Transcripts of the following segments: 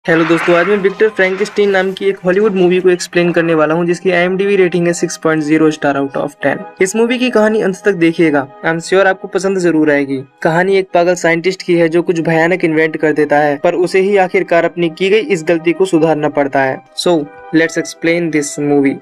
Hello दोस्तों, आज मैं विक्टर फ्रैंकेनस्टीन नाम की एक हॉलीवुड मूवी को एक्सप्लेन करने वाला हूं जिसकी IMDb रेटिंग है 6.0 स्टार आउट ऑफ 10। इस मूवी की कहानी अंत तक देखिएगा, आई एम श्योर आपको पसंद जरूर आएगी। कहानी एक पागल साइंटिस्ट की है जो कुछ भयानक इन्वेंट कर देता है, पर उसे ही आखिरकार अपनी की गई इस गलती को सुधारना पड़ता है। So let's explain this movie.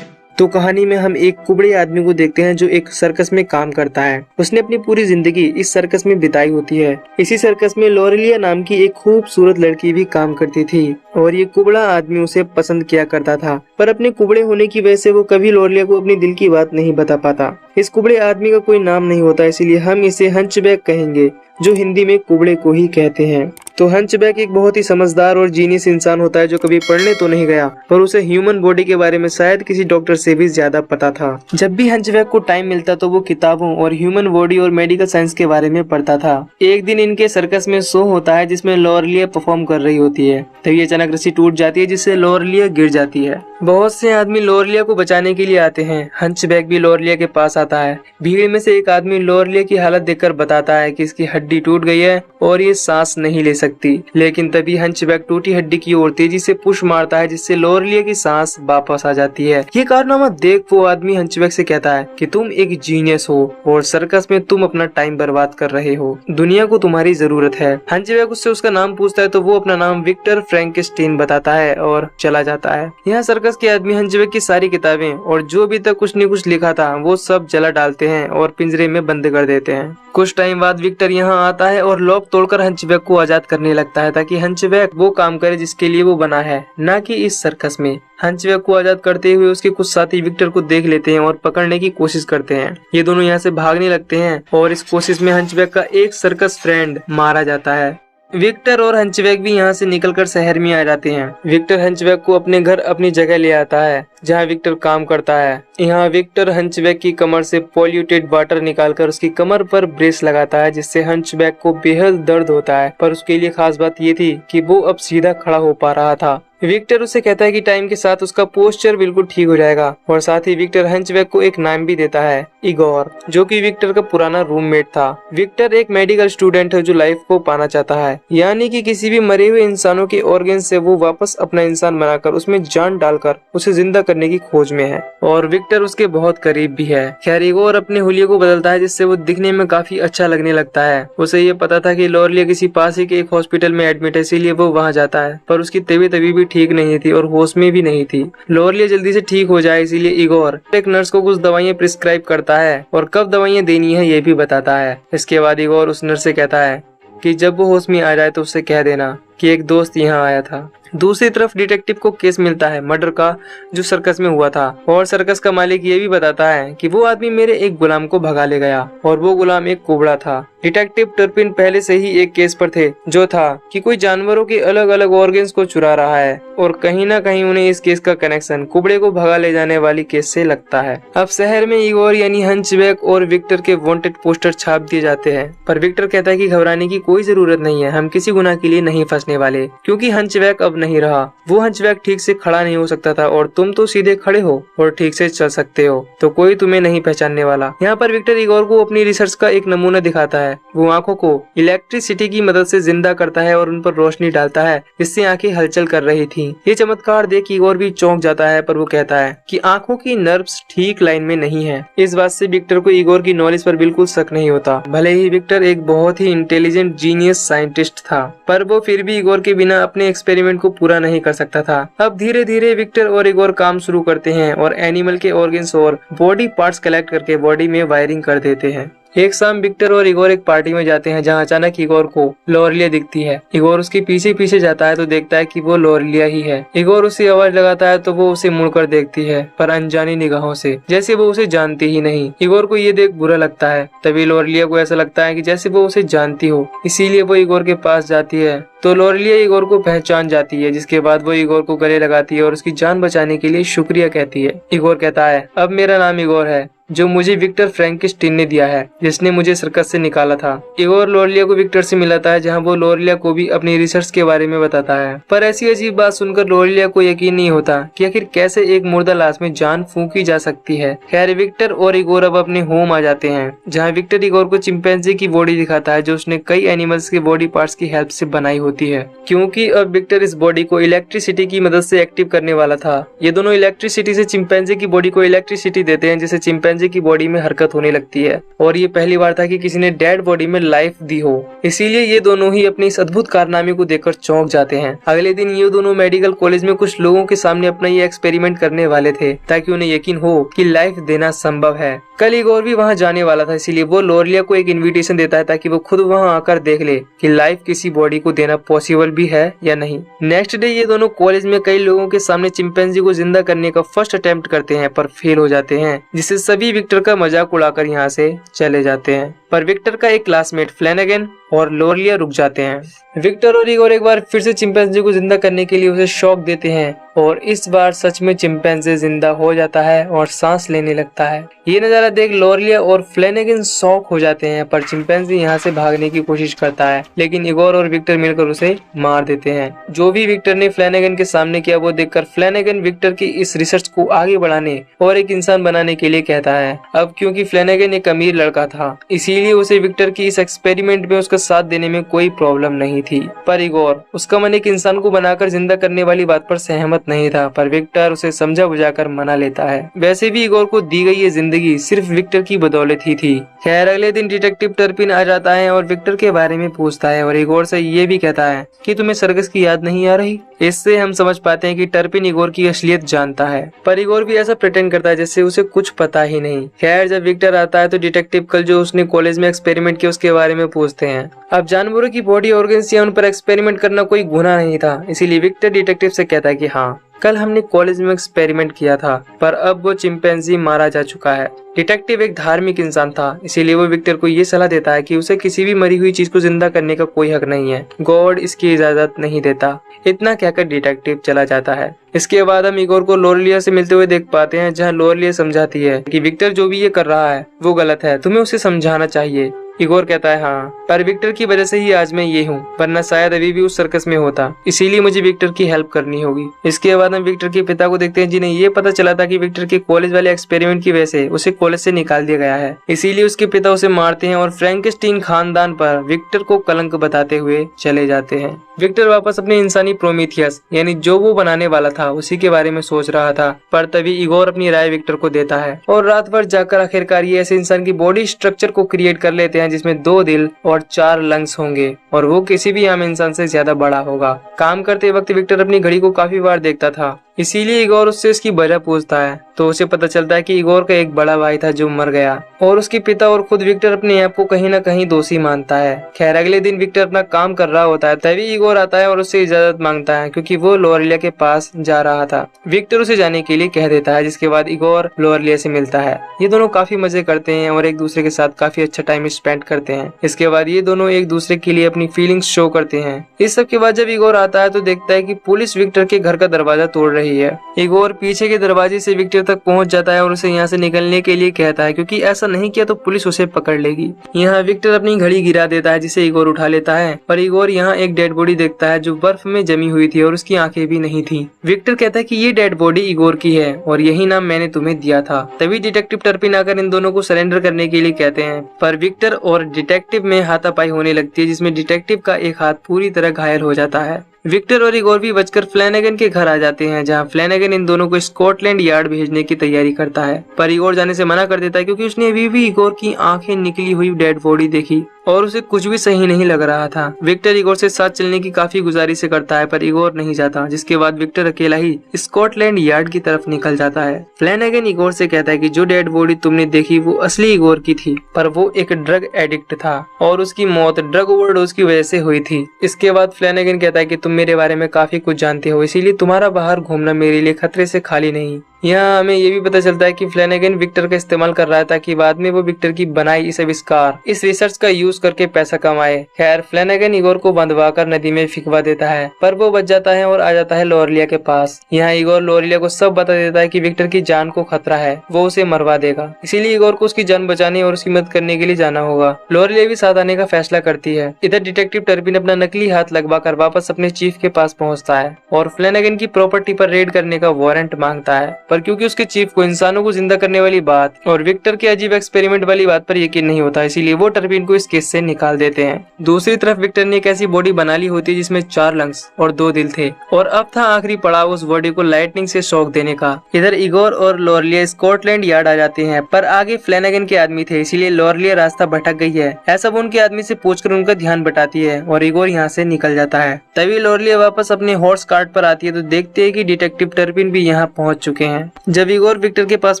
तो कहानी में हम एक कुबड़े आदमी को देखते हैं जो एक सर्कस में काम करता है। उसने अपनी पूरी जिंदगी इस सर्कस में बिताई होती है। इसी सर्कस में लोरेलिया नाम की एक खूबसूरत लड़की भी काम करती थी और ये कुबड़ा आदमी उसे पसंद किया करता था, पर अपने कुबड़े होने की वजह से वो कभी लोरेलिया को अपनी दिल की बात नहीं बता पाता। इस कुबड़े आदमी का कोई नाम नहीं होता, इसीलिए हम इसे हंचबैक कहेंगे, जो हिंदी में कुबड़े को ही कहते हैं। तो हंचबैक एक बहुत ही समझदार और जीनियस इंसान होता है जो कभी पढ़ने तो नहीं गया, पर उसे ह्यूमन बॉडी के बारे में शायद किसी डॉक्टर से भी ज्यादा पता था। जब भी हंचबैक को टाइम मिलता तो वो किताबों और ह्यूमन बॉडी और मेडिकल साइंस के बारे में पढ़ता था। एक दिन इनके सर्कस में शो होता है जिसमें लोरेलिया परफॉर्म कर रही होती है। तभी अचानक रस्सी टूट जाती है जिससे लोरेलिया गिर जाती है। बहुत से आदमी लोरेलिया को बचाने के लिए आते हैं। हंचबैक भी लोरेलिया के पास आता है। भीड़ में से एक आदमी लोरेलिया की हालत देखकर बताता है कि इसकी हड्डी टूट गई है और ये सांस नहीं ले सकती। लेकिन तभी हंचबैक टूटी हड्डी की ओर तेजी से पुश मारता है जिससे लोरेलिया की सांस वापस आ जाती है। ये कारनामा देख वो आदमी हंचबैक से कहता है कि तुम एक जीनियस हो और सर्कस में तुम अपना टाइम बर्बाद कर रहे हो। दुनिया को तुम्हारी जरूरत है। हंचबैक उससे उसका नाम पूछता है तो वो अपना नाम विक्टर फ्रैंकेनस्टीन बताता है और चला जाता है। यहाँ सर्कस के आदमी हंचबैक की सारी किताबें और जो भी तक कुछ न कुछ लिखा था वो सब जला डालते हैं और पिंजरे में बंद कर देते हैं। कुछ टाइम बाद विक्टर यहाँ आता है और लॉक तोड़कर हंचबैक को आजाद करने लगता है ताकि हंचबैक वो काम करे जिसके लिए वो बना है, न कि इस सर्कस में। हंचबैक को आजाद करते हुए उसके कुछ साथी विक्टर को देख लेते हैं और पकड़ने की कोशिश करते हैं। ये दोनों यहाँ से भागने लगते हैं और इस कोशिश में हंचबैक का एक सर्कस फ्रेंड मारा जाता है। विक्टर और हंचबैक भी यहाँ से निकलकर शहर में आ जाते हैं। विक्टर हंचबैक को अपने घर अपनी जगह ले आता है जहाँ विक्टर काम करता है। यहाँ विक्टर हंचबैक की कमर से पॉल्यूटेड वाटर निकालकर उसकी कमर पर ब्रेस लगाता है जिससे हंचबैक को बेहद दर्द होता है, पर उसके लिए खास बात ये थी कि वो अब सीधा खड़ा हो पा रहा था। विक्टर उसे कहता है कि टाइम के साथ उसका पोस्चर बिल्कुल ठीक हो जाएगा और साथ ही विक्टर हंचबैक को एक नाम भी देता है, इगोर, जो कि विक्टर का पुराना रूममेट था। विक्टर एक मेडिकल स्टूडेंट है जो लाइफ को पाना चाहता है, यानी कि किसी भी मरे हुए इंसानों के ऑर्गन से वो वापस अपना इंसान बनाकर उसमें जान डालकर उसे जिंदा करने की खोज में है और विक्टर उसके बहुत करीब भी है। खैर, इगोर अपने हुलिये को बदलता है जिससे वो दिखने में काफी अच्छा लगने लगता है। उसे ये पता था कि लोरेलिया किसी पास ही के एक हॉस्पिटल में एडमिट है, इसीलिए वो वहाँ जाता है, पर उसकी तबीयत अभी भी ठीक नहीं थी और होश में भी नहीं थी। लोरेलिया जल्दी से ठीक हो जाए इसीलिए इगोर एक नर्स को कुछ दवाइयाँ प्रिस्क्राइब करता है और कब दवाइयाँ देनी है ये भी बताता है। इसके बाद इगोर उस नर्स से कहता है कि जब वो होश में आ जाए तो उससे कह देना कि एक दोस्त यहाँ आया था। दूसरी तरफ डिटेक्टिव को केस मिलता है मर्डर का जो सर्कस में हुआ था और सर्कस का मालिक ये भी बताता है कि वो आदमी मेरे एक गुलाम को भगा ले गया और वो गुलाम एक कुबड़ा था। डिटेक्टिव टर्पिन पहले से ही एक केस पर थे जो था कि कोई जानवरों के अलग अलग ऑर्गन्स को चुरा रहा है और कहीं ना कहीं उन्हें इस केस का कनेक्शन कुबड़े को भगा ले जाने वाली केस से लगता है। अब शहर में इगोर यानी हंचबैक और विक्टर के वांटेड पोस्टर छाप दिए जाते हैं, पर विक्टर कहता है कि घबराने की कोई जरूरत नहीं है, हम किसी गुनाह के लिए नहीं फंसने वाले, क्योंकि हंचबैक अब नहीं रहा। वो हंचबैक ठीक से खड़ा नहीं हो सकता था और तुम तो सीधे खड़े हो और ठीक से चल सकते हो, तो कोई तुम्हें नहीं पहचानने वाला। यहाँ पर विक्टर इगोर को अपनी रिसर्च का एक नमूना दिखाता है। वो आंखों को इलेक्ट्रिसिटी की मदद से जिंदा करता है और उन पर रोशनी डालता है जिससे आंखें हलचल कर रही थी। ये चमत्कार देख इगोर भी चौंक जाता है, पर वो कहता है कि आंखों की नर्व्स ठीक लाइन में नहीं है। इस बात से विक्टर को इगोर की नॉलेज पर बिल्कुल शक नहीं होता। भले ही विक्टर एक बहुत ही इंटेलिजेंट जीनियस साइंटिस्ट था, पर वो फिर भी इगोर के बिना अपने एक्सपेरिमेंट को पूरा नहीं कर सकता था। अब धीरे धीरे विक्टर और इगोर काम शुरू करते हैं और एनिमल के ऑर्गन्स और बॉडी पार्ट्स कलेक्ट करके बॉडी में वायरिंग कर देते हैं। एक शाम विक्टर और इगोर एक पार्टी में जाते हैं जहां अचानक इगोर को लोरेलिया दिखती है। इगोर उसके पीछे पीछे जाता है तो देखता है कि वो लोरेलिया ही है। इगोर उसे आवाज लगाता है तो वो उसे मुड़कर देखती है, पर अनजानी निगाहों से, जैसे वो उसे जानती ही नहीं। इगोर को ये देख बुरा लगता है। तभी लोरेलिया को ऐसा लगता है कि जैसे वो उसे जानती हो, इसीलिए वो इगोर के पास जाती है। तो लोरेलिया इगोर को पहचान जाती है, जिसके बाद वो इगोर को गले लगाती है और उसकी जान बचाने के लिए शुक्रिया कहती है। इगोर कहता है अब मेरा नाम इगोर है, जो मुझे विक्टर फ्रैंकेस्टीन ने दिया है, जिसने मुझे सर्कस से निकाला था। इगोर लोरिया को विक्टर से मिलाता है, जहाँ वो लोरिया को भी अपनी रिसर्च के बारे में बताता है। पर ऐसी अजीब बात सुनकर लोरिया को यकीन नहीं होता कि आखिर कैसे एक मुर्दा लाश में जान फूंकी जा सकती है। खैर विक्टर और इगोर अब अपने होम आ जाते हैं, जहाँ विक्टर इगोर को चिंपैंजी की बॉडी दिखाता है, जो उसने कई एनिमल्स के बॉडी पार्ट्स की हेल्प से बनाई होती है, क्योंकि अब विक्टर इस बॉडी को इलेक्ट्रिसिटी की मदद से एक्टिव करने वाला था। ये दोनों इलेक्ट्रिसिटी से चिंपैंजी की बॉडी को इलेक्ट्रिसिटी देते हैं, जिससे चिंपैंजी की बॉडी में हरकत होने लगती है। और ये पहली बार था कि किसी ने डेड बॉडी में लाइफ दी हो, इसीलिए ये दोनों ही अपने इस अद्भुत कारनामे को देखकर चौंक जाते हैं। अगले दिन ये दोनों मेडिकल कॉलेज में कुछ लोगों के सामने अपना ये एक्सपेरिमेंट करने वाले थे, ताकि उन्हें यकीन हो कि लाइफ देना संभव है। कल इगोर भी वहाँ जाने वाला था, इसीलिए वो लोरिया को एक इनविटेशन देता है ताकि वो खुद वहाँ आकर देख ले कि लाइफ किसी बॉडी को देना पॉसिबल भी है या नहीं। नेक्स्ट डे ये दोनों कॉलेज में कई लोगों के सामने चिंपैंजी को जिंदा करने का फर्स्ट अटेम्प्ट करते हैं, पर फेल हो जाते हैं, जिससे सभी विक्टर का मजाक उड़ाकर यहाँ से चले जाते हैं। पर विक्टर का एक क्लासमेट फ्लैनेगन और लोरिया रुक जाते हैं। विक्टर और इगोर एक बार फिर से चिंपैंजी को जिंदा करने के लिए उसे शॉक देते हैं, और इस बार सच में चिंपैंजी जिंदा हो जाता है और सांस लेने लगता है। ये नजारा देख लोरिया और फ्लैनेगन शॉक हो जाते हैं, पर चिंपैंजी यहाँ से भागने की कोशिश करता है, लेकिन इगोर और विक्टर मिलकर उसे मार देते हैं। जो भी विक्टर ने फ्लैनेगन के सामने किया वो देखकर फ्लैनेगन विक्टर की इस रिसर्च को आगे बढ़ाने और एक इंसान बनाने के लिए कहता है। अब क्योंकि फ्लैनेगन एक अमीर लड़का था, इसीलिए उसे विक्टर की इस एक्सपेरिमेंट में उसका साथ देने में कोई प्रॉब्लम नहीं थी। पर इगोर, उसका मन एक इंसान को बनाकर जिंदा करने वाली बात पर सहमत नहीं था, पर विक्टर उसे समझा बुझाकर मना लेता है। वैसे भी इगोर को दी गई ये जिंदगी सिर्फ विक्टर की बदौलत ही थी। खैर अगले दिन डिटेक्टिव टर्पिन आ जाता है और विक्टर के बारे में पूछता है, और इगोर से ये भी कहता है कि तुम्हें सर्कस की याद नहीं आ रही। इससे हम समझ पाते हैं कि टर्पिन इगोर की असलियत जानता है, पर इगोर भी ऐसा प्रिटेंड करता है जैसे उसे कुछ पता ही नहीं। खैर जब विक्टर आता है तो डिटेक्टिव कल जो उसने कॉलेज में एक्सपेरिमेंट किया उसके बारे में पूछते हैं। अब जानवरों की बॉडी ऑर्गन्स या उन पर एक्सपेरिमेंट करना कोई गुनाह नहीं था, इसीलिए विक्टर डिटेक्टिव से कहता है कि हाँ, कल हमने कॉलेज में एक्सपेरिमेंट किया था, पर अब वो चिंपैंजी मारा जा चुका है। डिटेक्टिव एक धार्मिक इंसान था, इसीलिए वो विक्टर को ये सलाह देता है कि उसे किसी भी मरी हुई चीज को जिंदा करने का कोई हक नहीं है, गॉड इसकी इजाजत नहीं देता। इतना कहकर डिटेक्टिव चला जाता है। इसके बाद हम इगोर को लोरिया से मिलते हुए देख पाते हैं, जहाँ लोरिया समझाती है कि विक्टर जो भी ये कर रहा है वो गलत है, तुम्हें उसे समझाना चाहिए। इगोर कहता है हाँ, पर विक्टर की वजह से ही आज मैं ये हूँ, वरना शायद अभी भी उस सर्कस में होता, इसीलिए मुझे विक्टर की हेल्प करनी होगी। इसके बाद हम विक्टर के पिता को देखते हैं, जिन्हें ये पता चला था कि विक्टर के कॉलेज वाले एक्सपेरिमेंट की वजह से उसे कॉलेज से निकाल दिया गया है, इसीलिए उसके पिता उसे मारते हैं और फ्रैंकेस्टीन खानदान पर विक्टर को कलंक बताते हुए चले जाते हैं। विक्टर वापस अपने इंसानी प्रोमीथियस यानी जो वो बनाने वाला था उसी के बारे में सोच रहा था, पर तभी इगोर अपनी राय विक्टर को देता है और रात भर जाकर आखिरकार ये ऐसे इंसान की बॉडी स्ट्रक्चर को क्रिएट कर लेते हैं जिसमें 2 दिल और 4 लंग्स होंगे, और वो किसी भी आम इंसान से ज्यादा बड़ा होगा। काम करते वक्त विक्टर अपनी घड़ी को काफी बार देखता था, इसीलिए इगोर उससे इसकी वजह पूछता है, तो उसे पता चलता है कि इगोर का एक बड़ा भाई था जो मर गया, और उसके पिता और खुद विक्टर अपने आप को कहीं ना कहीं दोषी मानता है। खैर अगले दिन विक्टर अपना काम कर रहा होता है, तभी इगोर आता है और उससे इजाजत मांगता है, क्योंकि वो लोरिया के पास जा रहा था। विक्टर उसे जाने के लिए कह देता है, जिसके बाद इगोर लोरिया से मिलता है। ये दोनों काफी मजे करते हैं और एक दूसरे के साथ काफी अच्छा टाइम स्पेंड करते हैं। इसके बाद ये दोनों एक दूसरे के लिए अपनी फीलिंग्स शो करते हैं। इस सब के बाद जब इगोर आता है तो देखता है कि पुलिस विक्टर के घर का दरवाजा तोड़ रही है। इगोर पीछे के दरवाजे से विक्टर तक पहुंच जाता है और उसे यहाँ से निकलने के लिए कहता है, क्योंकि ऐसा नहीं किया तो पुलिस उसे पकड़ लेगी। यहाँ विक्टर अपनी घड़ी गिरा देता है, जिसे इगोर उठा लेता है, पर इगोर यहाँ एक डेड बॉडी देखता है जो बर्फ में जमी हुई थी और उसकी आंखें भी नहीं थी। विक्टर कहता है कि ये डेड बॉडी इगोर की है और यही नाम मैंने तुम्हें दिया था। तभी डिटेक्टिव टर्पिन आकर इन दोनों को सरेंडर करने के लिए कहते हैं, पर विक्टर और डिटेक्टिव में हाथापाई होने लगती है, जिसमें डिटेक्टिव का एक हाथ पूरी तरह घायल हो जाता है। विक्टर और इगोर भी बचकर फ्लैनेगन के घर आ जाते हैं, जहां फ्लैनेगन इन दोनों को स्कॉटलैंड यार्ड भेजने की तैयारी करता है, पर इगोर जाने से मना कर देता है, क्योंकि उसने अभी भी इगोर की आंखें निकली हुई डेड बॉडी देखी और उसे कुछ भी सही नहीं लग रहा था। विक्टर इगोर से साथ चलने की काफी गुजारिश करता है, पर इगोर नहीं जाता, जिसके बाद विक्टर अकेला ही स्कॉटलैंड यार्ड की तरफ निकल जाता है। फ्लैनेगन इगोर से कहता है कि जो डेड बॉडी तुमने देखी वो असली इगोर की थी, पर वो एक ड्रग एडिक्ट था और उसकी मौत ड्रग ओवरडोज की वजह से हुई थी। इसके बाद फ्लैनेगन कहता है कि तुम मेरे बारे में काफी कुछ जानते हो, इसीलिए तुम्हारा बाहर घूमना मेरे लिए खतरे से खाली नहीं। यहाँ हमें ये भी पता चलता है कि फ्लैनेगन विक्टर का इस्तेमाल कर रहा है ताकि बाद में वो विक्टर की बनाई इस आविष्कार, इस रिसर्च का यूज करके पैसा कमाए। खैर, फ्लैनेगन इगोर को बंधवाकर नदी में फिकवा देता है, पर वो बच जाता है और आ जाता है लोरेलिया के पास। यहाँ इगोर लोरेलिया को सब बता देता है कि विक्टर की जान को खतरा है, वो उसे मरवा देगा, इसीलिए इगोर को उसकी जान बचाने और उसकी मदद करने के लिए जाना होगा। लोरेलिया भी साथ आने का फैसला करती है। इधर डिटेक्टिव टर्पिन अपना नकली हाथ लगवाकर वापस अपने चीफ के पास पहुंचता है और फ्लैनेगन की प्रॉपर्टी पर रेड करने का वारंट मांगता है, पर क्योंकि उसके चीफ को इंसानों को जिंदा करने वाली बात और विक्टर के अजीब एक्सपेरिमेंट वाली बात पर यकीन नहीं होता, इसीलिए वो टर्पिन को इस केस से निकाल देते हैं। दूसरी तरफ विक्टर ने एक ऐसी बॉडी बना ली होती है जिसमें 4 लंग्स और 2 दिल थे, और अब था आखिरी पड़ाव उस बॉडी को लाइटनिंग से शॉक देने का। इधर इगोर और लोरेलिया स्कॉटलैंड यार्ड आ जाते हैं, पर आगे फ्लैनेगन के आदमी थे, इसीलिए लोरेलिया रास्ता भटक गई है ऐसा वो उनके आदमी से पूछकर उनका ध्यान बटाती है और इगोर यहाँ से निकल जाता है। तभी लोरेलिया वापस अपने हॉर्स कार्ट पर आती है तो देखते है कि डिटेक्टिव टर्पिन भी यहाँ पहुंच चुके हैं। जब इगोर विक्टर के पास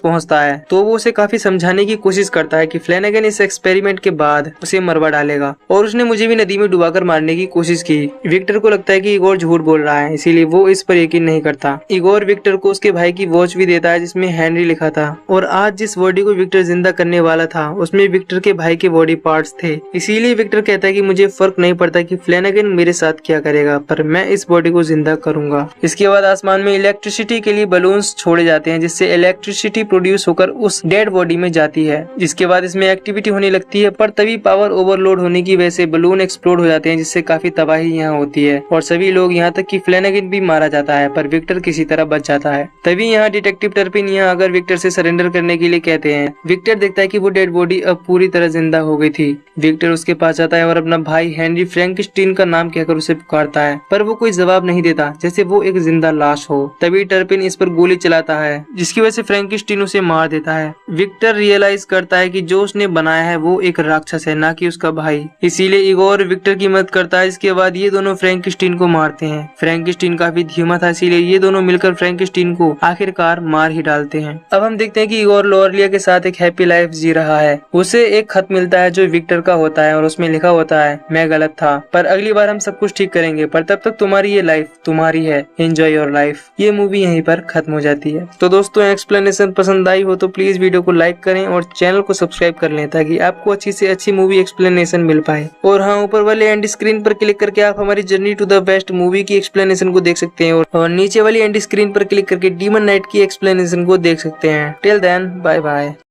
पहुंचता है तो वो उसे काफी समझाने की कोशिश करता है कि फ्लैनेगन इस एक्सपेरिमेंट के बाद उसे मरवा डालेगा और उसने मुझे भी नदी में डुबाकर मारने की कोशिश की। विक्टर को लगता है कि इगोर झूठ बोल रहा है, इसीलिए वो इस पर यकीन नहीं करता। इगोर विक्टर को उसके भाई की वॉच भी देता है जिसमें हेनरी लिखा था, और आज जिस बॉडी को विक्टर जिंदा करने वाला था उसमें विक्टर के भाई के बॉडी पार्ट्स थे। इसीलिए विक्टर कहता है कि मुझे फर्क नहीं पड़ता कि फ्लैनेगन मेरे साथ क्या करेगा, पर मैं इस बॉडी को जिंदा करूंगा। इसके बाद आसमान में इलेक्ट्रिसिटी के लिए बलून्स छोड़े जाते हैं जिससे इलेक्ट्रिसिटी प्रोड्यूस होकर उस डेड बॉडी में जाती है। जिसके बाद इसमें एक्टिविटी होने लगती है, पर तभी पावर ओवरलोड होने की वजह से बलून एक्सप्लोड हो जाते हैं जिससे काफी तबाही यहाँ होती है और सभी लोग यहाँ तक कि फ्लैनेगन भी मारा जाता है, पर विक्टर किसी तरह बच जाता है। तभी यहाँ डिटेक्टिव टर्पिन यहाँ अगर विक्टर से सरेंडर करने के लिए कहते हैं। विक्टर देखता है कि वो डेड बॉडी अब पूरी तरह जिंदा हो गई थी। विक्टर उसके पास जाता है और अपना भाई हेनरी फ्रैंकस्टीन का नाम कहकर उसे पुकारता है, पर वो कोई जवाब नहीं देता, जैसे वो एक जिंदा लाश हो। तभी टर्पिन इस पर गोली चलाता है जिसकी वजह से फ्रैंकस्टीन उसे मार देता है। विक्टर रियलाइज करता है कि जो उसने बनाया है वो एक राक्षस है, ना कि उसका भाई, इसीलिए इगोर विक्टर की मदद करता है। इसके बाद ये दोनों फ्रैंकस्टीन को मारते हैं। फ्रैंकस्टीन काफी धीमा था, इसीलिए ये दोनों मिलकर फ्रैंकस्टीन को आखिरकार मार ही डालते हैं। अब हम देखते हैं कि इगोर लोरेलिया के साथ एक हैप्पी लाइफ जी रहा है। उसे एक खत मिलता है जो विक्टर का होता है और उसमें लिखा होता है, मैं गलत था पर अगली बार हम सब कुछ ठीक करेंगे, पर तब तक तुम्हारी ये लाइफ तुम्हारी है, एंजॉय योर लाइफ। ये मूवी यहीं पर खत्म हो जाती है। तो दोस्तों, एक्सप्लेनेशन पसंद आई हो तो प्लीज वीडियो को लाइक करें और चैनल को सब्सक्राइब कर लें ताकि आपको अच्छी से अच्छी मूवी एक्सप्लेनेशन मिल पाए। और हाँ, ऊपर वाले एंड स्क्रीन पर क्लिक करके आप हमारी journey to the best movie की एक्सप्लेनेशन को देख सकते हैं और नीचे वाली एंड स्क्रीन पर क्लिक करके डीमन नाइट की एक्सप्लेनेशन को देख सकते हैं। Till then, bye bye.